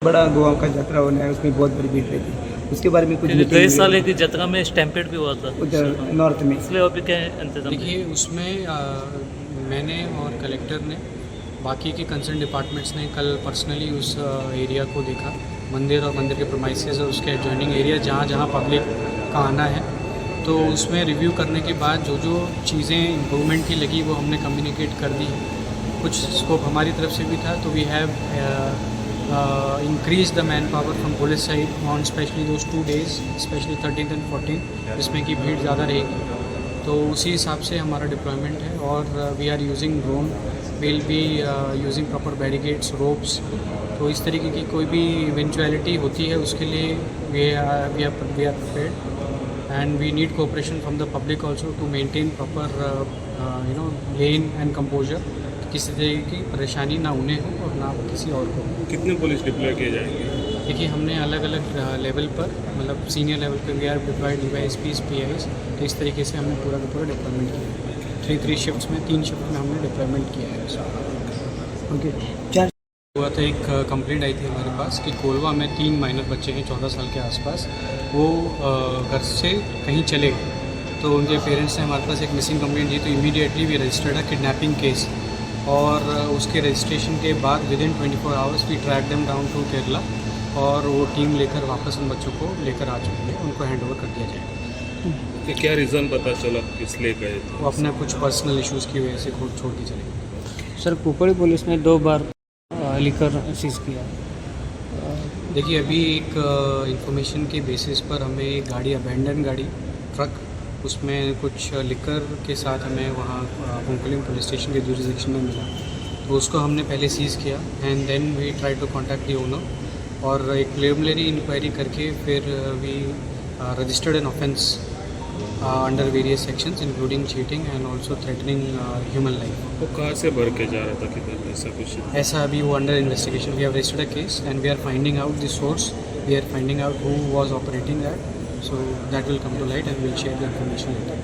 बड़ा गोवा का यात्रा होना है, उसमें बहुत बड़ी भीड़ रहती। उसके बारे में कुछ गए साल एक यात्रा में स्टैम्पेड भी हुआ था उधर नॉर्थ में, इसलिए अभी क्या इंतजाम? देखिए उसमें मैंने और कलेक्टर ने, बाकी के कंसर्न डिपार्टमेंट्स ने कल पर्सनली उस एरिया को देखा, मंदिर और मंदिर के प्रोमाइसेस और उसके एडजॉइनिंग एरिया जहाँ जहाँ पब्लिक का आना है, तो उसमें रिव्यू करने के बाद जो जो चीज़ें इम्प्रूवमेंट की लगी वो हमने कम्युनिकेट कर दी। कुछ स्कोप हमारी तरफ से भी था, तो we have increase the manpower from police side on especially those 2 days, especially 13th and 14th, जिसमें कि भीड़ ज़्यादा रहेगी, तो उसी हिसाब से हमारा डिप्लॉयमेंट है। और we are using drone, will be using proper barricades, ropes. तो इस तरीके की कोई भी इवेंचुअलिटी होती है उसके लिए we are prepared and we need cooperation from the public also to maintain proper lane and composure, किसी तरह की परेशानी ना उन्हें हो और ना किसी और को। कितने पुलिस डिप्लॉय किए जाएंगे? देखिए हमने अलग अलग लेवल पर, मतलब सीनियर लेवल पर we are deployed DYSPs, PIs, तो इस तरीके से हमने पूरा का पूरा डिप्लॉयमेंट किया है। 3 शिफ्ट्स में, 3 शिफ्ट में हमने डिप्लॉयमेंट किया है। ओके। 4 हुआ था, एक कंप्लेंट आई थी हमारे पास कि कोलवा में 3 माइनर बच्चे हैं 14 साल के आसपास, वो घर से कहीं चले गए, तो उनके पेरेंट्स ने हमारे पास एक मिसिंग कंप्लेंट दी, तो immediately we registered a kidnapping case, और उसके रजिस्ट्रेशन के बाद within 24 hours we track them down to Kerala, और वो टीम लेकर वापस उन बच्चों को लेकर आ चुकी है, उनको हैंड ओवर कर दिया जाएगा। कि क्या रीज़न पता चला किस लिए गए थे? वो अपने कुछ पर्सनल इश्यूज़ की वजह से खुद छोड़ के चले गए। सर, कुपड़ी पुलिस ने 2 बार लिकर सीज किया। देखिए अभी एक इंफॉर्मेशन के बेसिस पर हमें एक गाड़ी, अबैंडन गाड़ी, ट्रक, उसमें कुछ लिकर के साथ हमें वहाँ पुंकलिंग पुलिस स्टेशन के जुरिसडिक्शन में मिला, तो उसको हमने पहले सीज़ किया and then we try to contact the owner, और एक प्रिलिमिनरी इंक्वायरी करके फिर we registered an offence under various sections including cheating and also threatening human life. वो कहाँ से भर के जा रहा था, किधर, ऐसा कुछ? ऐसा अभी वो under investigation, we have registered a case and we are finding out the source, we are finding out who was operating that, so that will come to light and we'll share the information later.